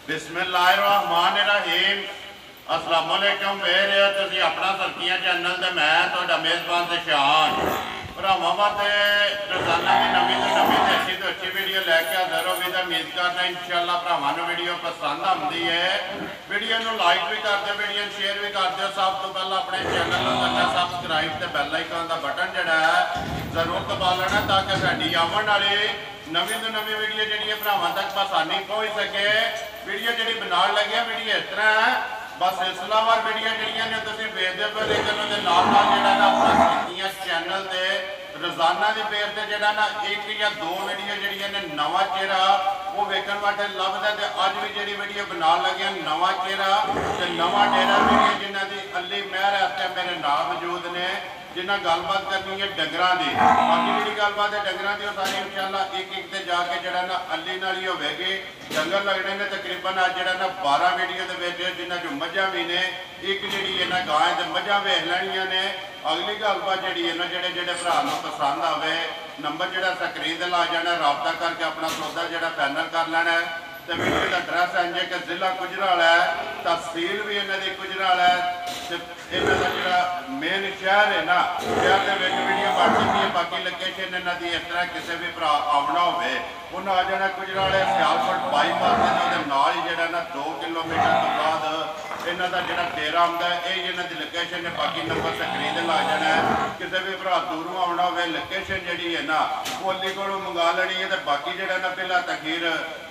बिस्मिल्लाहिर्रहमानिर्रहीम अस्सलाम वालेकुम वेर तुसी अपना सरकियां चैनल ते मैं तुहाडा मेज़बान ते शान भरावां वास्ते रोज़ाना की नवीं तो अच्छी वीडियो लैके हाज़र हो गई। उम्मीद करना इंशाअल्लाह भरावां नूं वीडियो पसंद आती है। वीडियो नूं लाइक भी कर दो, वीडियो शेयर भी कर दो। सब तो पहले अपने चैनल नूं करना सबसक्राइब ते बैल आइकन का बटन जिहड़ा है जरूर दबा लेना ताकि साडी आवन वाली नवीं तो नवीं वीडियो जी भरावां तक आसानी पहुँच सके। वीडियो जी बनाने लगे वीडियो इस तरह है बस सिलसिलावार वीडियो जड़ियाँ ने तुम देखते पे लेकिन उहदे नाल अपना चैनल से रोजाना की बेस से जोड़ा ना एक या दो वीडियो जड़ियाँ ने नवा चेहरा वो वेखण वास्ते लभदा ते अज भी जी वीडियो बना लगे नवा चेहरा ते नवा डेरा वीडियो जिन्हों की अली महर इस मेरे नाल मौजूद ने जिन्हें गलबात करनी है डंगरां दी। बाकी जी गलबात है डंगरां दी सारी इंशाअल्लाह एक से जाके जरा ना अली नाल ही होगी। डंगर लगने ने तकरीबन अज जरा ना 12 वीडियो के जिन्हों जो मझां भी ने एक जी इन्हें गाय तो मझां वेख लैनियां ने। अगली गलबात जी है ना जेडे भरा पसंद आवे नंबर जो स्क्रीन से ला जाना रबता करके अपना सौदा जो फाइनल कर लेना है। तो वीडियो का एड्रैस इंज कि जिला गुजरावाला है, तहसील भी इन्हों की गुजरावाला है, इन्हों का जो मेन शहर है ना शहर के वीडियो बन सकती है। बाकी लोकेशन इन्हों की इस तरह किसी भी भरा आना हो उन्हें आ जाना गुजरावाले सियालकोट बाईपास नाल ही जो 2 किलोमीटर तो बाद इन्हों का जो डेरा आता है ये इन्हों की लोकेशन है। बाकी नंबर स्क्रीन ला जाना है। किसी भी भरा दूरों आना हो लोकेशन जी है ना वो अली को मंगा लेनी है। तो बाकी जो ना पहला तखीर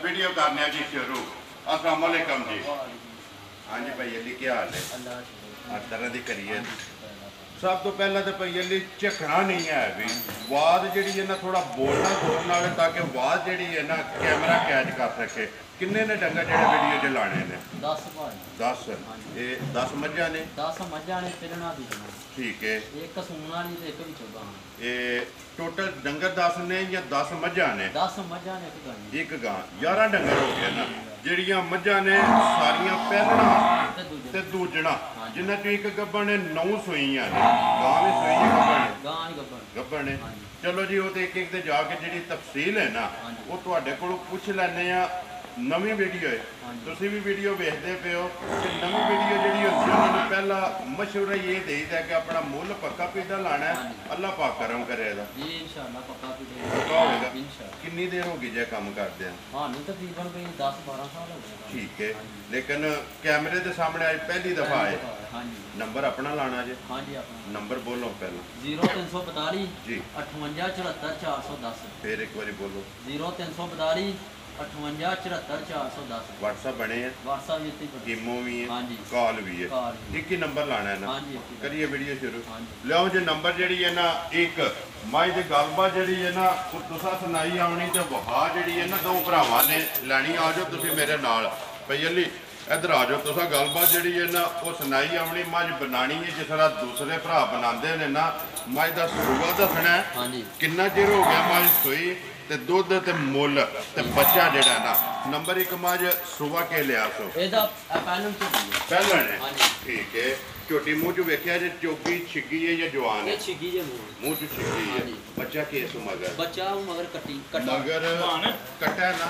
वीडियो करने जी शुरू। अस्सलाम वालेकुम जी। हाँ जी भाई अली क्या हाल है? हर तरह की करिए। सब तो पहला तो भाई अली झकना नहीं है भी आवाज जी है ना थोड़ा बोलना जोर नाल ताकि आवाज जी है ना कैमरा कैच कर सके। किन्ने ने डंगर जो वीडियो च लाने ने? 10 ये 10 मझां ने 10 मझां ने तिलना दी। ठीक है एक सून वाली ते एक भी चोगा। ये टोटल डंगर 10 ने या 10 मझां ने? 10 मझां ने एक गां 11 डंगर हो गए ना। ਜਿਹੜੀਆਂ मझां ने सारियां ਪਹਿਲਣਾ ਤੇ ਦੂਜਣਾ जिन्हां चों एक ਗੱਭਣ ने 9 ਸੂਈਆਂ ने। गां भी सूई है गां ही ਗੱਭਣ ने। चलो जी वो तो एक ते जाके जी तफसील है ना वो तुहाडे कोलों पुछ लैने आ। नवी वीडियो है तुसीं भी वीडियो वेखते पे हो कि नवी वीडियो जी होती है उन्होंने पहला मशवरा ये देईदा कि अपना मुल पक्का पीढ़ा लाना है। अल्लाह पाक करम करेगा पक्का होएगा। कितनी देर होगी जे काम करदे हैं? तकरीबन 10-12 साल हो गए। ठीक है लेकिन कैमरे के सामने आज पहली दफा आए। नंबर अपना लाना जी? हाँ जी अपना नंबर बोलो पहला। 0342 जी 58 74 410। फिर एक बार बोलो। 0342 58 74 410। व्हाट्सएप बने हैं? व्हाट्सएप ईमो भी है? हाँ जी कॉल भी है। एक ही नंबर लाना है ना? हाँ जी करिए वीडियो शुरू। लियाओ जो नंबर जी है ना एक माई की गलबात जी है ना तुसा सुनाई आनी तो वहा जी है ना दो भरावां ने लैनी। आ जाओ तुम मेरे नाल भई अली इधर आ जाओ। तुसा गलबात जी है ना वो सुनाई आनी मझ बनानी है जिस तरह दूसरे भरा बनाते हैं ना। मझ का सूबा दसना है कितना चिर हो गया मझ सूई ते दुध ते मुल ते बच्चा जेड़ा ना। नंबर एक मझ सुबह के लिया सो पहला ने। ठीक है झोटी मुँह चो वेख्या जे चौकी छिगी है या जवान है? मुँह चो छिगी है। बच्चा केस मगर मगर कटा ना।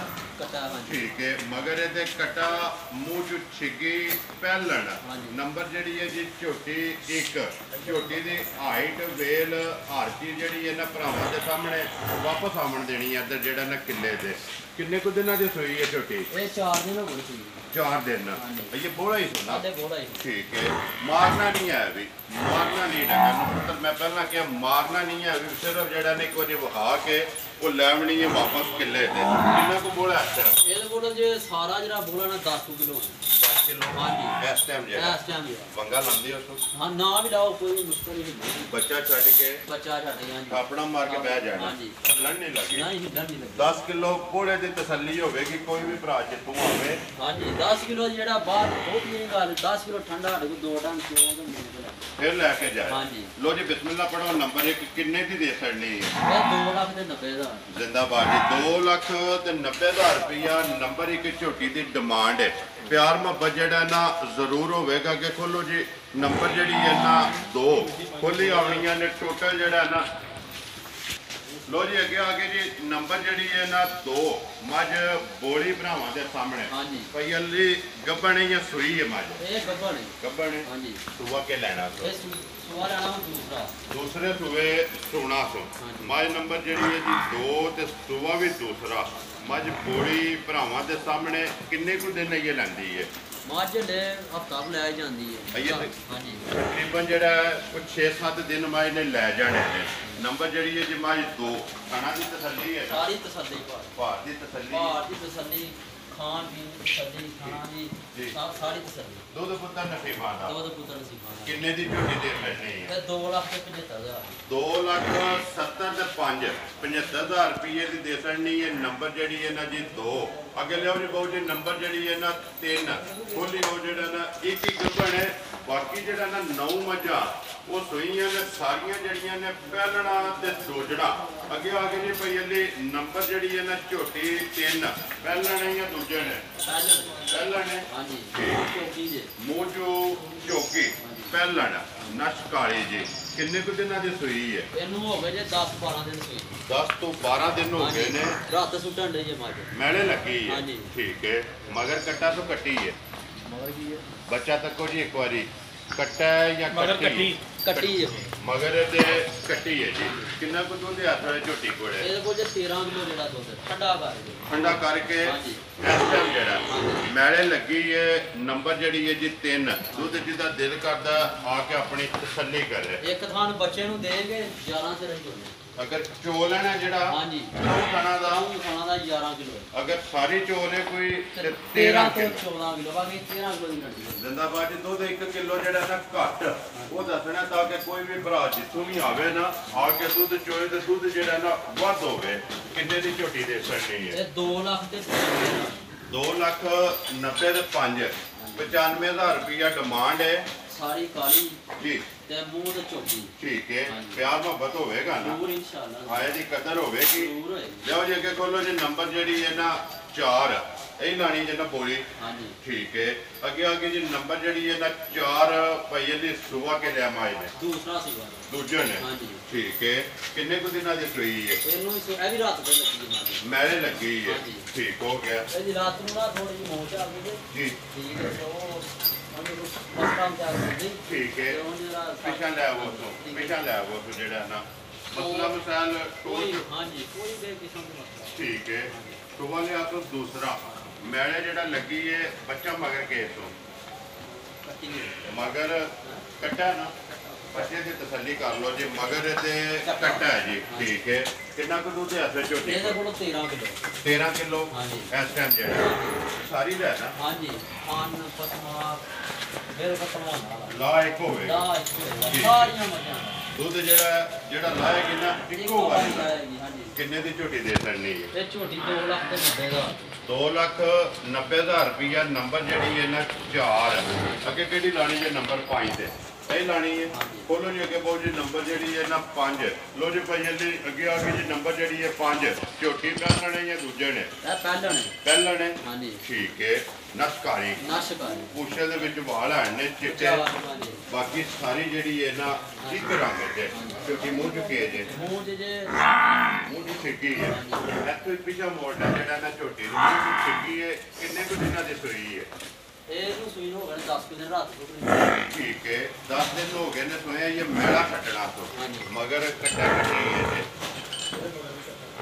ठीक है मगर ये कटा मुँह चो छिगी पहलन। नंबर जी है जी झोटी एक झोटी की हाइट वेल हर चीज जी है ना भरावां के सामने वापस आवन देनी है। इधर जेड़ा ना किले से किन्ने कुछ दिनों की सूई है झोटी? 4 दिन हो गए। 4 दिन ये बोला ही सुना। ठीक है मारना नहीं है अभी मारना नहीं डंगर मैं पहला क्या मारना नहीं है अभी सिर्फ जेड़ा ने एक बार वहा के वो लैवनी है वापस किले से। कितना को बोला ये बोला जे सारा जरा बोला ना 10 किलो 10 किलो। हाँ जी इस टाइम वंगा लांदी उसको? हाँ ना भी लाओ कोई मुश्किल नहीं। बच्चा छड़ के अपना मार के बह जाना लड़ नहीं लगी। 10 किलो घोड़े की तसली होगी कोई भी भरा जितू आवे। हाँ जी 10 किलो जो बाहर बहुत नहीं गल 10 किलो ठंडा 2 टन फिर लैके जाए। हाँ जी लो जी बिस्मिल्लाह पढ़ो। नंबर एक किन्ने की दे सकनी है? 2,90,000 जिंदाबाद जी 2,90,000 रुपया। नंबर एक झोटी की डिमांड है। प्यार मुहब्बत जड़ा ना जरूर होगा कि खोलो जी नंबर जी है ना 2 खोली आनिया ने टोटल जड़ा ना ਲੋ ਜੀ ਅੱਗੇ ਆ ਕੇ ਜੀ ਨੰਬਰ ਜਿਹੜੀ ਹੈ ਨਾ 2 ਮੱਝ ਬੋਲੀ ਭਰਾਵਾਂ ਦੇ ਸਾਹਮਣੇ ਹਾਂਜੀ ਪਈ ਅੱਲੀ ਗੱਬਣ ਹੈ ਜਾਂ ਸੂਈ ਹੈ ਮੱਝ ਇਹ ਗੱਬਣ ਹੈ ਗੱਬਣ ਹੈ ਹਾਂਜੀ ਸੁਆ ਕੇ ਲੈਣਾ ਇਹ ਸੂਆ ਲੈਣਾ ਵਾ ਦੂਸਰਾ ਦੂਸਰੇ ਸੂਏ ਸੋਣਾ ਸੋ ਹਾਂਜੀ। ਮੱਝ ਨੰਬਰ ਜਿਹੜੀ ਹੈ ਜੀ 2 ਤੇ ਸੂਆ ਵੀ ਦੂਸਰਾ ਮੱਝ ਬੋਲੀ ਭਰਾਵਾਂ ਦੇ ਸਾਹਮਣੇ ਕਿੰਨੇ ਕੁ ਦਿਨ ਇਹ ਲੈਂਦੀ ਹੈ ਮੱਝ ਲੈ ਹਫਤਾ ਲੈ ਜਾਂਦੀ ਹੈ ਅਈਏ ਤੇ ਹਾਂਜੀ ਤਕਰੀਬਨ ਜਿਹੜਾ ਕੁਝ 6-7 ਦਿਨ ਮੱਝ ਨੇ ਲੈ ਜਾਣੇ ਨੇ ਨੰਬਰ ਜਿਹੜੀ ਹੈ ਜੀ ਮੱਝ 2 ਖਾਣਾ ਦੀ ਤਸੱਲੀ ਹੈ ਸਾਰੀ ਤਸੱਲੀ ਭਾਰ ਦੀ ਤਸੱਲੀ ਭਾਰ ਦੀ ਤਸੱਲੀ ਖਾਣ ਪੀਣ ਦੀ ਤਸੱਲੀ ਖਾਣਾ ਜੀ। ਦੀ ਸਾਰੀ ਤਸੱਲੀ ਦੁੱਧ ਪੁੱਤਰ ਨਸੀਬਾਂ ਦਾ ਦੋ ਪੁੱਤਰ ਨਸੀਬਾਂ ਕਿੰਨੇ ਦੀ ਝੋਟੀ ਦੇ ਲੈਣੀ ਹੈ ਤੇ 2,75,000 2,70,000 ਤੇ 5 75,000 ਰੁਪਏ ਦੀ ਦੇ ਸੜਨੀ ਹੈ ਨੰਬਰ ਜਿਹੜੀ ਹੈ ਨਾ ਜੀ 2 ਅੱਗੇ ਲਿਆਓ ਜੀ ਬਹੁਤ ਜੀ ਨੰਬਰ ਜਿਹੜੀ ਹੈ ਨਾ 3 ਖੋਲੀ ਉਹ ਜਿਹੜਾ ਨਾ ਇੱਕ ਹੀ ਗੱਬਣ ਹੈ ਬਾਕੀ ਜਿਹੜਾ ਨਾ 9 ਮੱਝਾਂ ਉਹ ਸੂਈਆਂ ਨੇ ਸਾਰੀਆਂ ਜਿਹੜੀਆਂ ਨੇ ਪਹਿਲਣਾ ਤੇ ਦੋਜੜਾ ਅੱਗੇ ਆ ਕੇ ਜੀ ਪਈ ਅੱਲੀ ਨੰਬਰ ਜਿਹੜੀ ਹੈ ਨਾ ਝੋਟੀ 3 ਪਹਿਲਣਾ ਜਾਂ ਦੂਜੇ ਨੇ ਪਹਿਲਣ ਹੈ ਹਾਂਜੀ ਠੀਕ। ਚੌਕੀ ਜੇ ਮੋਜੋ ਝੋਕੀ ਪਹਿਲਣ ਨਸ਼ ਕਾਲੀ ਜੀ ਕਿੰਨੇ ਕੁ ਦਿਨਾਂ ਦੀ ਸੂਈ ਹੈ ਇਹਨੂੰ ਹੋ ਗਏ ਜੇ 10-12 ਦਿਨ ਸੂਈ 10 ਤੋਂ 12 ਦਿਨ ਹੋ ਗਏ ਨੇ ਰਾਤ ਸੁੱਟਣ ਦੇ ਜੇ ਮੱਝ ਮੈਲੇ ਲੱਗੀ ਹੈ ਹਾਂਜੀ। ਠੀਕ ਹੈ ਮਗਰ ਕੱਟਾ ਤੋਂ ਕੱਟੀ ਹੈ ਮਗਰ ਕੀ ਹੈ ਬੱਚਾ ਤੱਕੋ ਜੀ ਇੱਕ ਵਾਰੀ ਕੱਟਾ ਹੈ ਜਾਂ ਕੱਟੀ ਕੱਟੀ ਜੇ ਮਗਰ ਤੇ ਕੱਟੀ ਹੈ ਜੀ ਕਿੰਨਾ ਕੁ ਦੁੱਧ ਹੱਥ ਵਾਲੇ ਝੋਟੀ ਕੋਲੇ ਇਹਦੇ ਕੋਲ ਜੇ 13 ਕਿਲੋ ਜਿਹੜਾ ਦੁੱਧ ਠੰਡਾ ਕਰ ਦੇ ਠੰਡਾ ਕਰਕੇ ਹਾਂਜੀ। ਇਸ ਟਾਈਮ ਜਿਹੜਾ ਮੈਲੇ ਲੱਗੀ ਹੈ ਨੰਬਰ ਜਿਹੜੀ ਹੈ ਜੀ 3 ਦੁੱਧ ਜਿਹਦਾ ਦਿਲ ਕਰਦਾ ਆ ਕੇ ਆਪਣੀ ਤਸੱਲੀ ਕਰੇ ਇੱਕ ਥਾਨ ਬੱਚੇ ਨੂੰ ਦੇ ਕੇ 11 ਚ ਰਹੀ ਹੋਣੀ ਅਗਰ ਚੋਲ ਹੈ ਨਾ ਜਿਹੜਾ ਹਾਂਜੀ ਉਹ ਖਾਣਾ ਦਾ ਉਹ ਖਾਣਾ ਦਾ 11 ਕਿਲੋ ਅਗਰ ਸਾਰੀ ਚੋਲ ਹੈ ਕੋਈ ਤੇ 13 13 ਤੋਂ ਕਿਲੋ 14 ਕਿਲੋ ਬਾਕੀ 13 ਕਿਲੋ ਦੀ ਲੜਦੀ ਹੈ ਜ਼ਿੰਦਾਬਾਦ ਜੀ ਦੁੱਧ 1 ਕਿਲੋ ਜਿਹੜਾ ਨਾ ਘੱਟ ਉਹ ਦੱਸਣਾ ਤਾਂ ਕਿ ਕੋਈ ਵੀ ਭਰਾ ਜਿੱਥੋਂ ਵੀ ਆਵੇ ਨਾ ਆ ਕੇ ਦੁੱਧ ਚੋਏ ਤੇ ਦੁੱਧ ਜਿਹੜਾ ਨਾ ਵੱਧ ਹੋਵੇ ਕਿੰਨੇ ਦੀ ਝੋਟੀ ਦੇ ਸਕਣੀ ਹੈ ਇਹ 2 ਲੱਖ ਤੇ 2,90,000 ਦੇ 5 95,000 ਰੁਪਇਆ ਡਿਮਾਂਡ ਹੈ ਸਾਰੀ ਕਾਲੀ ਜੀ ਤੇ ਮੂੰਹ ਤੇ ਚੋਕੀ ਠੀਕ ਹੈ ਹਾਂਜੀ। ਪਿਆਰ ਮੁਹੱਬਤ ਹੋਵੇਗਾ ਨਾ ਜ਼ਰੂਰ ਇਨਸ਼ਾਅੱਲਾ ਆਏ ਦੀ ਕਦਰ ਹੋਵੇਗੀ ਜ਼ਰੂਰ ਹੋਏਗੀ ਲਿਆਓ ਜੀ ਅੱਗੇ ਖੋਲੋ ਜੀ ਨੰਬਰ ਜਿਹੜੀ ਹੈ ਨਾ 4 ਇਹ ਲਾਣੀ ਜੇ ਨਾ ਬੋਲੀ ਹਾਂਜੀ ਠੀਕ ਹੈ ਅੱਗੇ ਆ ਕੇ ਜੀ ਨੰਬਰ ਜਿਹੜੀ ਹੈ ਨਾ 4 ਪਈਏ ਦੀ ਸੁਬਾ ਕੇ ਲਿਆ ਮਾਈ ਨੇ ਦੂਸਰਾ ਸੀਗਾ ਦੂਜੇ ਨੇ ਹਾਂਜੀ ਠੀਕ ਹੈ ਕਿੰਨੇ ਕੁ ਦਿਨਾਂ ਦੀ ਸੂਈ ਹੈ ਇਹਨੂੰ ਇਹ ਵੀ ਰਾਤ ਦੇ ਲੱਗੀ ਮਾਰੀ ਮੈਲੇ ਲੱਗੀ ਹੈ ਹਾਂਜੀ। ਠੀਕ ਹੋ ਗਿਆ ਇਹਦੀ ਰਾਤ ਨੂੰ ਨਾ ਥੋੜੀ ਜਿਹੀ ਮੋਚ ਆ ਗਈ ਜੀ ਠੀਕ ਹੈ ਉਹ ਮਸਤਾਂ ਤੇ ਆ ਗਈ ਠੀਕ ਹੈ ਤੇ ਉਹ ਜਿਹੜਾ ਪਿਛਾ ਲੈ ਆਵੋ ਤੂੰ ਪਿਛਾ ਲੈ ਆਵੋ ਤੂੰ ਜਿਹੜਾ ਨਾ ਮਸਲਾ ਮਸਾਲ ਕੋਈ ਟੋਚ ਹਾਂਜੀ ਕੋਈ ਬੇ ਕਿਸਮ ਦਾ ਮਸਲਾ ਠੀਕ ਹੈ ਸੁਬਾ ਲਿਆ ਤੋਂ ਦੂਸਰਾ ਮੈਲੇ ਜਿਹੜਾ ਲੱਗੀ ਹੈ ਬੱਚਾ ਮਗਰ ਕੇਸ ਤੋਂ ਕੱਟੀ ਹੋਈ। ਮਗਰ ਕੱਟਾ ਨਾ ਬੱਚੇ ਦੀ ਤਸੱਲੀ ਕਰ ਲਓ ਜੀ ਮਗਰ ਤੇ ਕੱਟਾ ਹੈ ਜੀ ਠੀਕ ਹੈ ਕਿੰਨਾ ਕੁ ਦੁੱਧ ਹੈ ਝੋਟੀ ਇਹਦੇ ਕੋਲ 13 ਕਿਲੋ 13 ਕਿਲੋ ਹਾਂਜੀ। ਇਸ ਟਾਈਮ ਜਿਹੜਾ ਸਾਰੀ ਲੈ ਨਾ ਹਾਂਜੀ ਖਾਨ ਪਸਮਾ ਮੇਰੇ ਪਸਮਾ ਨਾਲ ਲਾ ਇੱਕ ਹੋਵੇ ਦਾ ਸਾਰੀਆਂ ਮੱਝਾਂ ਦੁੱਧ ਜਿਹੜਾ ਲਾਏਗੀ ਨਾ ਇੱਕੋ ਇੱਕੋ ਵਾਰੀ ਵਾਰੀ ਲਾਏਗੀ ਹਾਂਜੀ ਕਿੰਨੇ ਦੀ ਝੋਟੀ ਦੇ ਸਕਣੀ ਹੈ ਇਹ ਝੋਟੀ 2 ਲੱਖ ਤੇ 90 ਦਾ 2,90,000 ਰੁਪਇਆ ਨੰਬਰ ਜਿਹੜੀ ਹੈ ਨਾ 4 ਅੱਗੇ ਕਿਹੜੀ ਲਾਣੀ ਜੇ ਨੰਬਰ 5 ਤੇ ਇਹ ਲਾਣੀ ਹੈ ਹਾਂਜੀ। ਖੋਲੋ ਜੀ ਅੱਗੇ ਬਹੁਤ ਜੀ ਨੰਬਰ ਜਿਹੜੀ ਹੈ ਨਾ 5 ਲੋ ਜੀ ਭਾਈ ਜੀ ਅੱਗੇ ਆ ਕੇ ਜੀ ਨੰਬਰ ਜਿਹੜੀ ਹੈ 5 ਝੋਟੀ ਪਹਿਲਾਂ ਨੇ ਜਾਂ ਦੂਜੇ ਨੇ ਇਹ ਪਹਿਲਾਂ ਨੇ ਪਹਿਲਾਂ ਨੇ ਹਾਂਜੀ ਠੀਕ ਹੈ ਨਸਕਾਰੀ ਨਸ਼ਕਾਰੀ ਪੂਛੇ ਦੇ ਵਿੱਚ ਵਾਲ ਹਨ ਨੇ ਚਿੱਟੇ ਹਾਂਜੀ ਬਾਕੀ ਸਾਰੀ ਜਿਹੜੀ ਹੈ ਨਾ ਇੱਕ ਰੰਗ ਦੇ ਕਿਉਂਕਿ ਮੂੰਹ ਝੁਕੇ ਜੇ ਮੂੰਹ ਜੇ ਮੂੰਹ ਦੀ ਸਿੱਕੀ ਹੈ ਇਹ ਤੋਂ ਪਿਛਾ ਮੋੜਨਾ ਜਿਹੜਾ ਨਾ ਝੋਟੀ ਦੀ ਮੂੰਹ ਦੀ ਸਿੱਕੀ ਹੈ ਕਿੰਨੇ ਕੁ ਦਿਨਾਂ ਦੀ ਸੂਈ ਹੈ ਇਹਨੂੰ ਸੂਈ ਨੂੰ ਹੋ ਗਏ 10 ਦਿਨ ਰਾਤ ਨੂੰ ਠੀਕ ਹੈ 10 ਦਿਨ ਹੋ ਗਏ ਨੇ ਸੁਣਿਆ ਇਹ ਮੈਲਾ ਕੱਟਣਾ ਤੋਂ ਹਾਂਜੀ। ਮਗਰ ਕੱਟਾ ਕੱਟੀ ਹੈ ਜੀ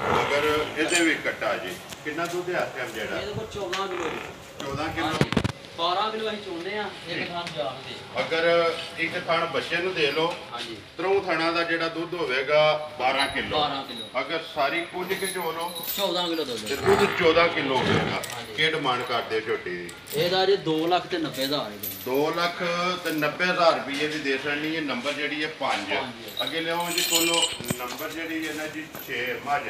ਮਗਰ ਇਹਦੇ ਵੀ ਕੱਟਾ ਜੀ ਕਿੰਨਾ ਦੁੱਧ ਹੈ ਇਸ ਟਾਈਮ ਜਿਹੜਾ ਇਹਦੇ ਕੋਲ 14 ਕਿਲੋ ਜੀ 14 ਕਿਲੋ ਹਾਂਜੀ 12 ਕਿਲੋ ਅਸੀਂ ਚੋਂਦੇ ਆ ਇੱਕ ਥਾਂ ਜਾਣ ਦੇ ਅਗਰ ਇੱਕ ਥਣ ਬੱਚੇ ਨੂੰ ਦੇ ਲਓ ਹਾਂਜੀ ਤਰੋਂ ਥਣਾ ਦਾ ਜਿਹੜਾ ਦੁੱਧ ਹੋਵੇਗਾ 12 ਕਿਲੋ 12 ਕਿਲੋ ਅਗਰ ਸਾਰੀ ਕੁਝ ਕੇ ਚੋ ਲਓ 14 ਕਿਲੋ ਦੁੱਧ ਤੇ ਦੁੱਧ 14 ਕਿਲੋ ਹੋਵੇਗਾ ਹਾਂਜੀ। ਕੀ ਡਿਮਾਂਡ ਕਰਦੇ ਹੋ ਝੋਟੀ ਦੀ ਇਹਦਾ ਜੇ 2 ਲੱਖ ਤੇ 90 ਦਾ ਆਣੇ 2,90,000 ਰੁਪਏ ਦੀ ਦੇ ਸਕਣੀ ਹੈ ਨੰਬਰ ਜਿਹੜੀ ਹੈ 5 ਪੰਜ। ਅੱਗੇ ਲਿਆਓ ਜੀ ਕੋਲੋਂ ਨੰਬਰ ਜਿਹੜੀ ਹੈ ਨਾ ਜੀ 6 ਮੱਝ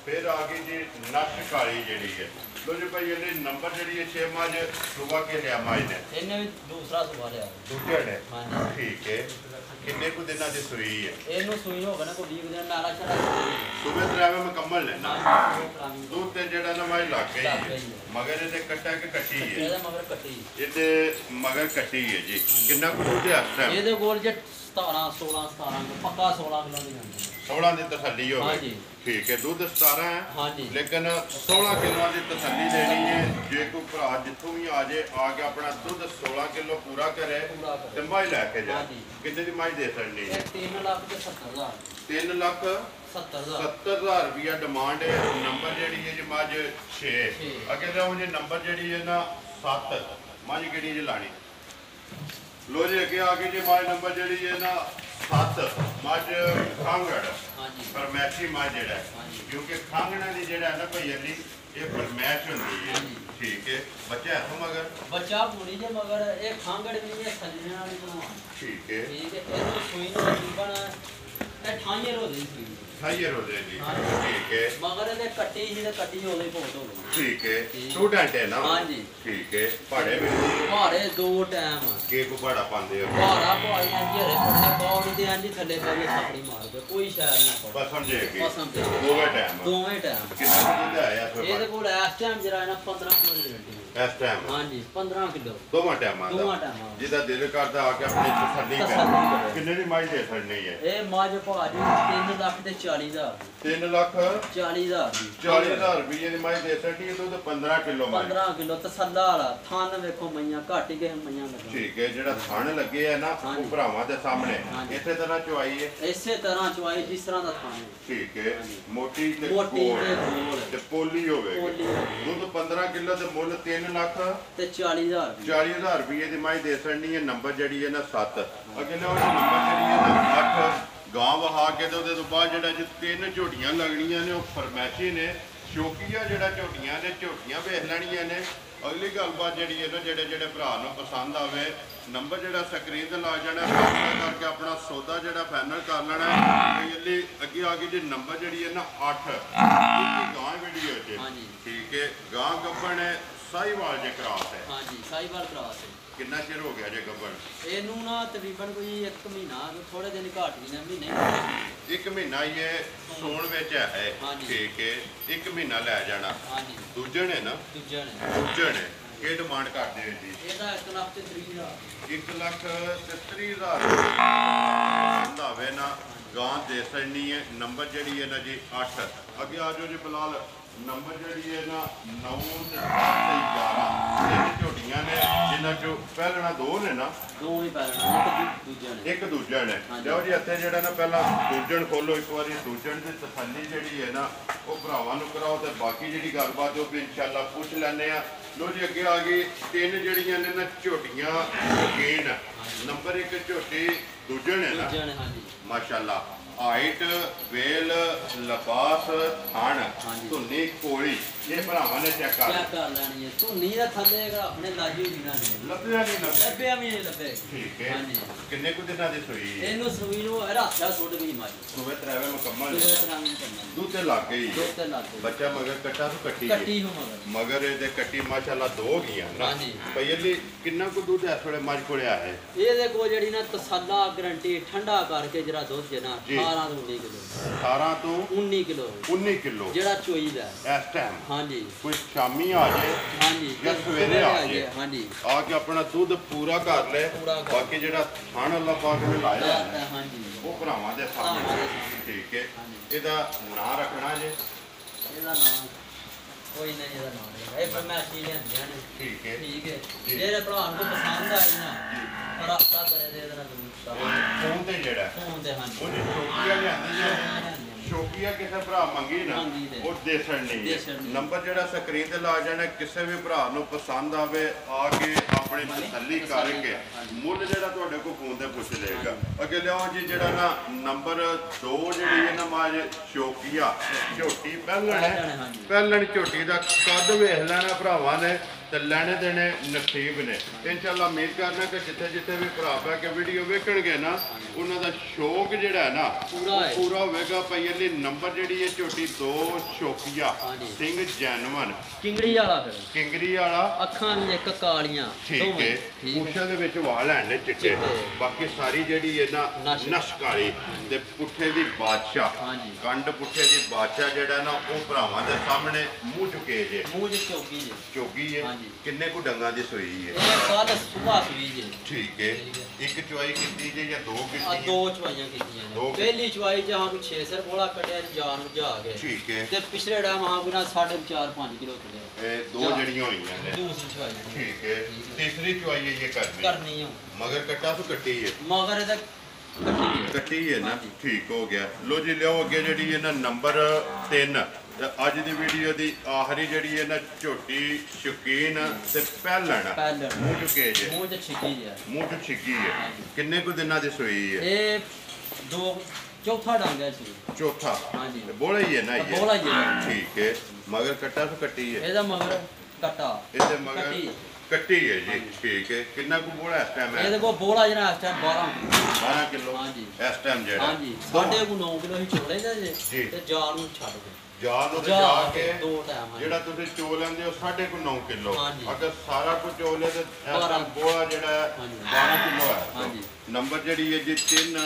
ਫਿਰ ਆ ਗਈ ਜੀ ਨੱਕ ਕਾਲੀ ਜਿਹੜੀ ਹੈ ਲੋ ਜੀ ਭਾਈ ਇਹਨੇ ਨੰਬਰ ਜਿਹੜੀ ਹੈ 6 ਮੱਝ ਸੁਬਾ ਕੇ ਲਿਆ ਮੱਝ ਨੇ ਇਹਨੇ ਵੀ ਦੂਸਰਾ ਸਵਾ ਲਿਆ ਦੂਜੇ ਨੇ ਹਾਂਜੀ ਠੀਕ ਹੈ ਕਿੰਨੇ ਕੁ ਦਿਨਾਂ ਦੀ ਸੂਈ ਹੈ ਇਹਨੂੰ ਸੂਈ ਨੂੰ ਹੋ ਗਏ ਨਾ ਕੋਈ 20 ਦਿਨ ਨਾਲਾ ਚੜਾ ਸੁਬੇ ਤਰਾਵੇ ਮੁਕੰਮਲ ਲੈਣਾ ਹਾਂਜੀ ਦੁੱਧ ਤੇ ਜਿਹੜਾ ਨਾ ਮੱਝ ਲੱਗ ਗਈ ਲੱਗ ਹੈ ਗਈ ਹੈ। ਮਗਰ ਇਹਦੇ ਕੱਟਾ ਕਿ ਕੱਟੀ ਹੈ ਇਹਦੇ ਮਗਰ ਕੱਟੀ ਇਹਦੇ ਮਗਰ ਕੱਟੀ ਹੈ ਜੀ ਕਿੰਨਾ ਕੁ ਦੁੱਧ ਹੈ ਇਸ ਟਾਈਮ ਇਹਦੇ ਕੋਲ ਜੇ 17 16 17 ਕਿਲੋ, ਪੱਕਾ 16 ਕਿਲੋ ਦੀ ਜਾਂਦੀ 16 ਦੀ ਤਸੱਲੀ ਹੋਵੇ ਹਾਂਜੀ। ਠੀਕ ਹੈ ਦੁੱਧ 17 ਹੈ ਹਾਂਜੀ। ਲੇਕਿਨ 16 ਕਿਲੋਆਂ ਦੀ ਤਸੱਲੀ ਦੇਣੀ ਹੈ ਜੇ ਕੋਈ ਭਰਾ ਜਿੱਥੋਂ ਵੀ ਆ ਜੇ ਆ ਕੇ ਆਪਣਾ ਦੁੱਧ 16 ਕਿਲੋ ਪੂਰਾ ਕਰੇ ਪੂਰਾ ਕਰੇ। ਤੇ ਮੱਝ ਲੈ ਕੇ ਜਾ ਹਾਂਜੀ। ਕਿੰਨੇ ਦੀ ਮੱਝ ਦੇ ਸਕਣੀ ਹੈ ਇਹ 3,70,000 3 ਲੱਖ 70,000 70,000 ਰੁਪਇਆ ਡਿਮਾਂਡ ਹੈ ਨੰਬਰ ਜਿਹੜੀ ਹੈ ਜੀ ਮੱਝ 6 ਅੱਗੇ ਜਾਓ ਜੀ ਨੰਬਰ ਜਿਹੜੀ ਹੈ ਨਾ 7 ਮੱਝ ਕਿਹੜੀ ਜੀ ਲਾਣੀ ਲੋ ਜੀ ਅੱਗੇ ਆ ਕੇ ਜੀ ਮੱਝ ਨੰਬਰ ਜਿਹੜੀ ਹੈ ਨਾ 7 ਮੱਝ ਖਾਂਗੜ ਹਾਂਜੀ। ਫਰਮੈਸ਼ੀ ਮੱਝ ਜਿਹੜਾ ਹੈ। ਹਾਂਜੀ। ਕਿਉਂਕਿ ਖਾਂਗਣਾ ਦੀ ਜਿਹੜਾ ਹੈ ਨਾ ਭਈ ਅਲੀ ਇਹ ਫਰਮੈਸ਼ ਹੁੰਦੀ ਹੈ ਹਾਂਜੀ। ਠੀਕ ਹੈ ਬੱਚਾ ਹੱਥੋਂ ਮਗਰ ਬੱਚਾ ਪੂਰੀ ਜੇ ਮਗਰ ਇਹ ਖਾਂਗੜ ਵੀ ਇਹ ਸੱਜਣਾ ਵਾਲੀ ਬਣਵਾ ਠੀਕ ਹੈ ਠੀਕ ਹੈ ਇਹਨੂੰ ਸੂਈ ਨੂੰ ਤਕਰੀਬਨ ਇਹ 28 ਰੋਜ਼ ਦੀ ਸੂਈ ਹਾਈਰ ਹੋ ਜਾਏਗੀ ਹਾਂਜੀ। ਠੀਕ ਹੈ ਮਗਰ ਇਹਦੇ ਕੱਟੀ ਸੀ ਤੇ ਕੱਟੀ ਉਹਦੇ ਬਹੁਤ ਹੋ ਗਈ ਠੀਕ ਹੈ ਠੀਕ। ਸਟੂਡੈਂਟ ਹੈ ਨਾ ਹਾਂਜੀ। ਠੀਕ ਹੈ ਪਹਾੜੇ ਵਿੱਚ ਭਾਰੇ 2 ਟਾਈਮ ਕੀ ਕੋ ਪਹਾੜਾ ਪਾਉਂਦੇ ਹੋ ਭਾਰਾ ਭਾਈ ਅੰਜੀ ਹਰੇ ਪੱਠੇ ਪੌੜੀ ਦੇ ਅੰਜੀ ਥੱਲੇ ਪੈ ਕੇ ਸਾਪੜੀ ਮਾਰ ਕੇ ਕੋਈ ਸ਼ਾਇਰ ਨਾ ਪਾ ਬਸ ਸਮਝੇਗੀ ਪਸੰਦ ਤੇ ਦੋਵੇਂ ਟਾਈਮ ਦੋਵੇਂ ਟਾਈਮ ਕਿੰਨਾ ਦੁੱਧ ਆਇਆ ਇਹਦੇ ਕੋਲ ਇਸ ਟਾਈਮ ਜਿਹੜਾ ਨਾ 15 ਕਿਲੋ ਦੀ ਗਰੰਟੀ ਇਸ ਟਾਈਮ ਹਾਂਜੀ 15 ਕਿਲੋ ਦੋਵਾਂ ਟਾਈਮਾਂ ਦਾ ਦੋਵਾਂ ਟਾਈਮਾਂ ਦਾ। ਜਿਹਦਾ ਦਿਲ ਕਰਦਾ ਆ ਕੇ ਆਪਣੀ ਤਸੱਲੀ ਤਸੱਲੀ ਕਰ ਕਰੇ। ਕਿੰਨੇ ਦੀ ਮਾਈ ਦੇ ਛੱਡਣੀ ਹੈ ਇਹ ਮੱਝ ਭਾਜੀ 3 ਲੱਖ ਤੇ 40,000 3 ਲੱਖ 40,000 ਦੀ 40,000 ਰੁਪਏ ਦੀ ਮਾਈ ਦੇ ਛੱਡੀ ਦੁੱਧ 15 ਕਿਲੋ ਮਾਈ 15 ਕਿਲੋ ਤਸੱਲਾ ਵਾਲਾ ਥਣ ਵੇਖੋ ਮਈਆਂ ਘੱਟ ਹੀ ਗਏ ਮਈਆਂ ਲੱਗਾ ਠੀਕ ਹੈ ਜਿਹੜਾ ਥਣ ਲੱਗੇ ਆ ਨਾ ਉਹ ਹਾਂਜੀ। ਭਰਾਵਾਂ ਦੇ ਸਾਹਮਣੇ ਹਾਂਜੀ। ਇਸੇ ਤਰ੍ਹਾਂ ਚੁਆਈ ਹੈ ਇਸੇ ਤਰ੍ਹਾਂ ਚਵਾਈ ਜਿਸ ਤਰ੍ਹਾਂ ਦਾ ਥਣ ਹੈ ਠੀਕ ਹੈ ਹਾਂਜੀ। ਮੋਟੀ ਤੇ ਮੋਟੀ ਗੋਲ ਤੇ ਗੋਲ। ਤੇ ਪੋਲੀ ਹੋਵੇਗੀ ਪੋਲੀ ਹੋਵੇਗੀ। ਦੁੱਧ 15 ਕਿਲੋ ਤੇ ਮੁੱਲ 3 ਲੱਖ ਤੇ 40,000 ਦੀ 40,000 ਰੁਪਏ ਦੀ ਮਾਈ ਦੇ ਛੱਡਣੀ ਹੈ ਨੰਬਰ ਜਿਹੜੀ ਹੈ ਨਾ 7 ਅੱਗੇ ਨਾ ਉਹਦੀ ਨੰਬਰ ਜਿਹੜੀ ਹੈ ਨਾ 8 ਗਾਂ ਵਹਾ ਕੇ ਤੇ ਉਹਦੇ ਤੋਂ ਬਾਅਦ ਜਿਹੜਾ ਜੇ 3 ਝੋਟੀਆਂ ਲੱਗਣੀਆਂ ਨੇ ਉਹ ਫਰਮੈਸ਼ੀ ਨੇ ਸ਼ੌਕੀਆ ਜਿਹੜਾ ਝੋਟੀਆਂ ਨੇ ਝੋਟੀਆਂ ਵੇਖ ਲੈਣੀਆਂ ਨੇ ਅਗਲੀ ਗੱਲਬਾਤ ਜਿਹੜੀ ਹੈ ਨਾ ਜਿਹੜੇ ਭਰਾ ਨੂੰ ਪਸੰਦ ਆਵੇ ਨੰਬਰ ਜਿਹੜਾ ਸਕਰੀਨ ਤੇ ਲਾ ਜਾਣਾ ਫੈਸਲਾ ਕਰਕੇ ਆਪਣਾ ਸੌਦਾ ਜਿਹੜਾ ਫਾਈਨਲ ਕਰ ਲੈਣਾ ਅਗਲੀ ਅੱਗੇ ਆ ਗਈ ਜੇ ਨੰਬਰ ਜਿਹੜੀ ਹੈ ਨਾ 8 ਗਾਂ ਵੀਡੀਓ 'ਚ ਹਾਂਜੀ। ਠੀਕ ਹੈ ਗਾਂ ਗੱਬਣ ਹੈ ਸਾਈਵਾਲ ਜੇ ਕਰਾਸ ਹੈ ਹਾਂਜੀ ਸਾਈਵਾਲ ਕਰਾਸ ਹੈ ਕਿੰਨਾ ਚਿਰ ਹੋ ਗਿਆ ਜੇ ਗੱਬਣ ਇਹਨੂੰ ਨਾ ਤਕਰੀਬਨ ਕੋਈ 1 ਮਹੀਨਾ ਥੋੜੇ ਦਿਨ ਘੱਟ ਹੀ ਨੇ ਮਹੀਨੇ 1 ਮਹੀਨਾ ਹੀ ਇਹ ਸੌਣ ਵਿੱਚ ਹੈ ਹਾਂਜੀ। ਠੀਕ ਹੈ 1 ਮਹੀਨਾ ਲੈ ਜਾਣਾ ਹਾਂਜੀ ਦੂਜੇ ਨੇ ਨਾ ਦੂਜਾ ਨੇ ਦੂਜੇ ਨੇ ਕੀ ਡਿਮਾਂਡ ਕਰਦੇ ਹੋ ਜੀ ਇਹਦਾ 1 ਲੱਖ ਤੇ 30,000 1,30,000 ਪਸੰਦ ਆਵੇ ਨਾ ਗਾਂ ਦੇ ਸਕਣੀ ਹੈ ਨੰਬਰ ਜਿਹੜੀ ਹੈ ਨਾ ਜੀ 8 ਅੱਗੇ ਆ ਜਾਓ ਜੀ ਫਿਲਹਾਲ ਨੰਬਰ ਜਿਹੜੀ ਹੈ ਨਾ 9 ਤੇ 11 ਇਹ ਝੋਟੀਆਂ ਨੇ ਜਿਨ੍ਹਾਂ ਚੋਂ ਪਹਿਲਣਾ 2 ਨੇ ਨਾ ਦੋਵੇਂ ਪੈਣਾ ਦੂਜਾ ਨੇ ਇੱਕ ਦੂਜਾ ਨੇ ਹਾਂਜੀ। ਲਓ ਜੀ ਇੱਥੇ ਜਿਹੜਾ ਨਾ ਪਹਿਲਾਂ ਦੂਜਣ ਖੋਲੋ ਇੱਕ ਵਾਰੀ ਦੂਜਣ ਦੀ ਤਸੱਲੀ ਜਿਹੜੀ ਹੈ ਨਾ ਉਹ ਭਰਾਵਾਂ ਨੂੰ ਕਰਾਓ ਤੇ ਬਾਕੀ ਜਿਹੜੀ ਗੱਲਬਾਤ ਉਹ ਵੀ ਇਨਸ਼ਾਅੱਲਾ ਪੁੱਛ ਲੈਂਦੇ ਆ ਲੋ ਜੀ ਅੱਗੇ ਆ ਗਈ 3 ਜਿਹੜੀਆਂ ਨੇ ਨਾ ਝੋਟੀਆਂ ਸ਼ੌਕੀਨ ਨੰਬਰ 1 ਝੋਟੀ ਦੂਜਣ ਹੈ ਨਾ ਦੂਜਾ ਨੇ ਹਾਂਜੀ ਮਾਸ਼ਾਅੱਲਾ ਹਾਈਟ ਵੇਲ ਲਬਾਸ ਥਣ ਹਾਂਜੀ। ਧੁੰਨੀ ਕੋਲੀ ਇਹ ਭਰਾਵਾਂ ਨੇ ਚੈੱਕ ਕਰ ਕਿਆ ਕਰ ਲੈਣੀ ਹੈ ਧੁੰਨੀ ਦਾ ਥੱਲੇ ਆਪਣੇ ਲਾਜੂ ਵੀ ਨਾ ਨੇ ਲੱਭਿਆ ਨਹੀਂ ਲੱਭਿਆ ਲੱਭਿਆ ਵੀ ਨਹੀਂ ਲੱਭੇ ਠੀਕ ਹੈ ਹਾਂਜੀ। ਕਿੰਨੇ ਕੁ ਦਿਨਾਂ ਦੀ ਸੂਈ ਹੈ ਇਹਨੂੰ ਸੂਈ ਨੂੰ ਰਾਖਿਆ ਸੁੱਟ ਗਈ ਮਾਜੀ ਸੂਬੇ ਤਰਾਵੇ ਮੁਕੰਮਲ ਦੂਜੇ ਹੈ ਤਰ੍ਹਾਂ ਨਹੀਂ ਕਰਨਾ ਦੁੱਧ ਤੇ ਲੱਗ ਗਈ ਦੋ ਤੇ ਲੱਗ ਗਏ ਬੱਚਾ ਮਗਰ ਕੱਟਾ ਤੋਂ ਕੱਟੀ ਹੈ। ਕੱਟੀ ਨੂੰ ਮਗਰ ਮਗਰ ਇਹਦੇ ਕੱਟੀ ਮਾਸ਼ਾਅੱਲਾ 2 ਗਈਆਂ ਨਾ ਹਾਂਜੀ। ਭਈ ਇਹਦੀ ਕਿੰਨਾ ਕੁ ਦੁੱਧ ਇਸ ਵੇਲੇ ਮੱਝ ਕੋਲੇ ਆ ਹੈ ਇਹਦੇ ਕੋਲ ਜਿਹੜੀ ਨਾ ਤਸੱਲਾ ਗਰੰਟੀ ਠੰਡਾ ਕਰਕੇ ਜਿਹੜਾ ਦੁੱਧ ਜੇ ਨਾ ਜੀ। 18 ਤੋਂ 19 ਕਿਲੋ 18 ਤੋਂ 19 ਕਿਲੋ 19 ਕਿਲੋ ਜਿਹੜਾ ਚੋਈ ਦਾ ਹੈ। ਇਸ ਟਾਈਮ ਹਾਂਜੀ ਕੋਈ ਸ਼ਾਮੀ ਆ ਜਾਏ ਹਾਂਜੀ ਜਾਂ ਸਵੇਰੇ ਆ ਜਾਏ। ਹਾਂਜੀ ਆ ਕੇ ਆਪਣਾ ਦੁੱਧ ਪੂਰਾ ਕਰ ਲੈ ਪੂਰਾ ਕਰ। ਬਾਕੀ ਜਿਹੜਾ ਥਣ ਅੱਲਾ ਪਾਕ ਨੇ ਲਾਇਆ ਹੈ, ਹਾਂਜੀ ਉਹ ਭਰਾਵਾਂ ਦੇ ਭਰਾਵਾਂ ਸਾਹਮਣੇ ਦੇ ਸਾਹਮਣੇ। ਠੀਕ ਹੈ ਹਾਂਜੀ। ਇਹਦਾ ਨਾਂ ਰੱਖਣਾ ਜੇ ਇਹਦਾ ਨਾਮ ਕੋਈ ਨਹੀਂ ਇਹਦਾ ਨਾਮ ਨਹੀਂ ਇਹ ਫਰਮਾਇਸ਼ੀ ਲਿਆਂਦੀਆਂ ਨੇ ਠੀਕ ਹੈ ਠੀਕ ਹੈ ਜੀ। ਜਿਹੜੇ ਭਰਾ ਨੂੰ ਪਸੰਦ ਆਈ ਨਾ ਜੀ ਰਾਬਤਾ ਕਰੇ ਦੇ ਇਹਦੇ ਨਾਲ ਜ਼ਰੂਰ ਫੋਨ ਤੇ ਜਿਹੜਾ ਫੋਨ ਤੇ ਹਾਂਜੀ ਉਹਦੀ ਸ਼ੌਕੀਆ ਲਿਆਂਦੀ ਹੈ ਸ਼ੌਕੀਆ ਕਿਸੇ ਭਰਾ ਮੰਗੀ ਨਾ ਮੰਗੀ ਤੇ। ਉਹ ਦੇਸਣ ਨਹੀਂ ਦੇਸਣ ਹੈ ਨਹੀਂ। ਨੰਬਰ ਜਿਹੜਾ ਸਕਰੀਨ ਤੇ ਲਾ ਜਾਣਾ ਕਿਸੇ ਵੀ ਭਰਾ ਨੂੰ ਪਸੰਦ ਆਵੇ ਆ ਕੇ ਆਪਣੀ ਤਸੱਲੀ ਕਰਕੇ ਮੁੱਲ ਜਿਹੜਾ ਤੁਹਾਡੇ ਕੋਲ ਫੋਨ ਤੇ ਪੁੱਛ ਲਏਗਾ ਅੱਗੇ ਲਿਆਓ ਜੀ ਜਿਹੜਾ ਨਾ ਨੰਬਰ 2 ਜਿਹੜੀ ਹੈ ਨਾ ਮਾਜ ਸ਼ੌਕੀਆ ਝੋਟੀ ਪਹਿਲਣ ਹੈ ਹਾਂਜੀ। ਪਹਿਲਣ ਝੋਟੀ ਦਾ ਕੱਦ ਵੇਖ ਲੈਣਾ ਭਰਾਵਾਂ ਨੇ ਤੇ ਲੈਣੇ ਦੇਣੇ ਨਸੀਬ ਨੇ ਇਨਸ਼ਾਅੱਲਾ ਉਮੀਦ ਕਰਨਾ ਕਿ ਜਿੱਥੇ ਜਿੱਥੇ ਵੀ ਭਰਾ ਪੈ ਕੇ ਵੀਡੀਓ ਵੇਖਣਗੇ ਨਾ ਉਹਨਾਂ ਦਾ ਸ਼ੌਕ ਜਿਹੜਾ ਹੈ ਨਾ ਪੂਰਾ ਉਹ ਹੈ। ਪੂਰਾ ਹੋਵੇਗਾ ਭਾਈ ਇਹਦੀ ਨੰਬਰ ਜਿਹੜੀ ਹੈ ਝੋਟੀ 2 ਸ਼ੌਕੀਆ ਹਾਂਜੀ। ਸਿੰਘ ਜੈਨਵਨ ਕਿੰਗੜੀ ਵਾਲਾ ਫਿਰ ਕਿੰਗਰੀ ਵਾਲਾ ਅੱਖਾਂ ਵੀ ਇੱਕ ਕਾਲੀਆਂ ਠੀਕ ਹੈ ਠੀਕ ਹੈ ਪੁੱਛਾਂ ਦੇ ਵਿੱਚ ਵਾਲ ਲੈਣ ਨੇ ਚਿੱਟੇ ਚਿੱਟੇ। ਬਾਕੀ ਸਾਰੀ ਜਿਹੜੀ ਹੈ ਨਾ ਨਸ਼। ਨਸ਼ ਕਾਲੀ ਤੇ ਪੁੱਠੇ ਦੀ ਬਾਦਸ਼ਾਹ ਹਾਂਜੀ। ਕੰਡ ਪੁੱਠੇ ਦੀ ਬਾਦਸ਼ਾਹ ਜਿਹੜਾ ਨਾ ਉਹ ਭਰਾਵਾਂ ਦੇ ਸਾਹਮਣੇ ਮੂੰਹ ਚੁਕੇ ਜੇ ਮੂੰਹ ਚ ਚੌਕੀ ਜੇ ਚੋਗੀ ਹੈ ਹਾਂਜੀ। ਹਾਂਜੀ ਕਿੰਨੇ ਕੁ ਡੰਗਾਂ ਦੀ ਸੂਈ ਹੈ? ਇਹ ਕੱਲ ਸੁਬਾਹ ਸੂਈ ਜੀ। ਠੀਕ ਹੈ। ਇੱਕ ਚੁਆਈ ਕੀਤੀ ਜੇ ਜਾਂ ਦੋ ਆ ਕੀਤੀ? ਦੋ ਚਵਾਈਆਂ ਕੀਤੀਆਂ ਦੋ ਨੇ। ਪਹਿਲੀ ਚਵਾਈ ਚ ਹਾਂ ਕੋਈ 6 ਸਰ ਬੋਲਾ ਕੱਢਿਆ ਜੀ, ਜਾਨ ਬੁਝਾ ਕੇ। ਠੀਕ ਹੈ। ਤੇ ਪਿਛਲੇ ਟਾਈਮ ਹਾਂ ਕੋਈ 4.5 ਕਿਲੋ ਕੱਢਿਆ। ਇਹ ਦੋ ਜੜੀਆਂ ਹੋਈਆਂ ਨੇ। ਦੂਸਰੀ ਚਵਾਈ ਠੀਕ ਹੈ। ਤੀਸਰੀ ਚੁਆਈ ਇਹ ਕਰਨੀ ਆ। ਮਗਰ ਕੱਟਾ ਤੋਂ ਕੱਟੀ ਹੈ? ਮਗਰ ਇਹਦਾ ਕੱਟੀ ਹੈ ਨਾ। ਠੀਕ ਹੋ ਗਿਆ। ਲੋ ਜੀ ਲਿਓ ਅੱਗੇ ਜਿਹੜੀ ਹੈ ਨਾ ਨੰਬਰ 3 ਅੱਜ ਦੀ ਵੀਡੀਓ ਦੀ ਆਖਰੀ ਜਿਹੜੀ ਹੈ ਨਾ ਝੋਟੀ ਸ਼ੌਕੀਨ ਤੇ ਪਹਿਲਣ ਮੂੰਹ ਚੁੱਕੇ ਜੇ। ਮੂੰਹ ਤੇ ਛਿੱਕੀ ਜੀ। ਮੂੰਹ ਚ ਛਿੱਕੀ ਹੈ। ਕਿੰਨੇ ਕੁ ਦਿਨਾਂ ਦੀ ਸੂਈ ਹੈ? ਇਹ ਚੌਥਾ ਡੰਗ ਹੈ ਸੀ। ਚੌਥਾ। ਹਾਂਜੀ ਬੋਲਾ ਹੀ ਹੈ ਨਾ ਇਹ? ਬੋਲਾ ਹੀ ਹੈ। ਠੀਕ ਹੈ। ਮਗਰ ਕੱਟਾ ਤੋਂ ਕੱਟੀ ਹੈ? ਇਹਦਾ ਮਗਰ ਕੱਟਾ। ਇਹਦੇ ਮਗਰ ਕੱਟੀ ਹੈ ਜੀ। ਠੀਕ ਹੈ। ਕਿੰਨਾ ਕੁ ਬੋਲਾ ਇਸ ਟਾਈਮ ਹੈ? ਇਹਦੇ ਕੋਲ ਬੋਲਾ ਜਿਹੜਾ ਇਸ ਟਾਈਮ 12 ਕਿਲੋ। ਹਾਂਜੀ ਇਸ ਟਾਈਮ ਜਿਹੜਾ ਹਾਂਜੀ 9.5 ਕਿਲੋ ਹੀ ਚੋਲੇ ਦਾ ਜੀ। ਤੇ ਜਾਲ ਨੂੰ ਛੱਡ ਦੇ ਜਾਲ ਨੂੰ ਜਾ ਕੇ ਦੋ ਟਾਈਮ ਜਿਹੜਾ ਤੁਸੀਂ ਚੋ ਲੈਂਦੇ ਹੋ 9.5 ਕਿਲੋ। ਹਾਂਜੀ। ਅਗਰ ਸਾਰਾ ਕੁਝ ਚੋ ਲਿਆ ਤੇ ਇਸ ਟਾਈਮ ਬੋਲਾ ਜਿਹੜਾ 12 ਕਿਲੋ ਹੈ। ਹਾਂਜੀ। ਨੰਬਰ ਜਿਹੜੀ ਹੈ ਜੀ 3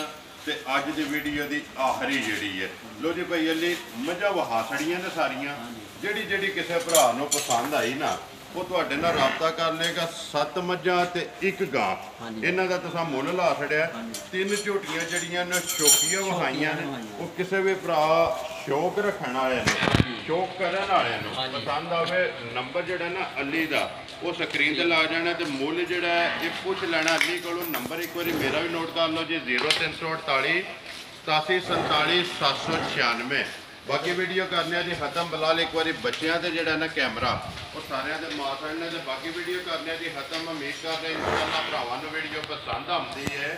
ਤੇ ਅੱਜ ਦੀ ਵੀਡੀਓ ਦੀ ਆਖਰੀ ਜਿਹੜੀ ਹੈ। ਲੋ ਜੀ ਭਾਈ ਅਲੀ ਮੱਝਾਂ ਵਹਾ ਛੜੀਆਂ ਨੇ ਸਾਰੀਆਂ। ਜਿਹੜੀ ਕਿਸੇ ਭਰਾ ਨੂੰ ਪਸੰਦ ਆਈ ਨਾ ਉਹ ਤੁਹਾਡੇ ਨਾਲ ਰਾਬਤਾ ਕਰ ਲੇਗਾ। 7 ਮੱਝਾਂ ਤੇ 1 ਗਾਂ। ਇਹਨਾਂ ਦਾ ਤੁਸੀਂ ਮੁੱਲ ਲਾ ਛੜਿਆ। 3 ਝੋਟੀਆਂ ਜਿਹੜੀਆਂ ਨੇ ਸ਼ੌਕੀਆਂ ਵਹਾਈਆਂ ਨੇ। ਉਹ ਕਿਸੇ ਵੀ ਭਰਾ ਸ਼ੌਕ ਰੱਖਣ ਵਾਲੇ ਨੇ, ਸ਼ੌਕ ਕਰਨ ਵਾਲੇ ਨੂੰ ਪਸੰਦ ਆਵੇ ਨੰਬਰ ਜਿਹੜਾ ਨਾ ਅਲੀ ਦਾ ਉਹ ਸਕਰੀਨ ਤੇ ਲਾ ਜਾਣਾ ਤੇ ਮੁੱਲ ਜਿਹੜਾ ਇਹ ਪੁੱਛ ਲੈਣਾ ਅਲੀ ਕੋਲੋਂ। ਨੰਬਰ ਇੱਕ ਵਾਰੀ ਮੇਰਾ ਵੀ ਨੋਟ ਕਰ ਲਓ ਜੀ 0348 8747 796। ਬਾਕੀ ਵੀਡੀਓ ਕਰਨੇ ਆ ਜੀ ਖਤਮ। ਬਲਾਲ ਇੱਕ ਵਾਰੀ ਬੱਚਿਆਂ ਤੇ ਜਿਹੜਾ ਨਾ ਕੈਮਰਾ ਉਹ ਸਾਰਿਆਂ ਦੇ ਮਾਰ ਨੇ ਤੇ ਬਾਕੀ ਵੀਡੀਓ ਕਰਨੇ ਆ ਜੀ ਖਤਮ। ਉਮੀਦ ਕਰਦੇ ਇਨਸ਼ਾਅੱਲਾ ਭਰਾਵਾਂ ਨੂੰ ਵੀਡੀਓ ਪਸੰਦ ਆਉਂਦੀ ਹੈ।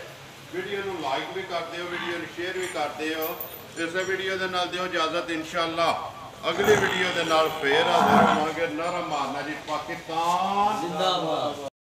ਵੀਡੀਓ ਨੂੰ ਲਾਈਕ ਵੀ ਕਰਦੇ ਹੋ, ਵੀਡੀਓ ਨੂੰ ਸ਼ੇਅਰ ਵੀ ਕਰਦੇ ਹੋ। ਇਸੇ ਵੀਡੀਓ ਦੇ ਨਾਲ ਦਿਓ ਇਜਾਜ਼ਤ। ਇਨਸ਼ਾਅੱਲਾ ਅਗਲੀ ਵੀਡੀਓ ਦੇ ਨਾਲ ਫੇਰ ਹਾਜ਼ਰ ਹੋਵਾਂਗੇ। ਨਾਰਾ ਮਾਰਨਾ ਜੀ ਪਾਕਿਸਤਾਨ ਜ਼ਿੰਦਾਬਾਦ।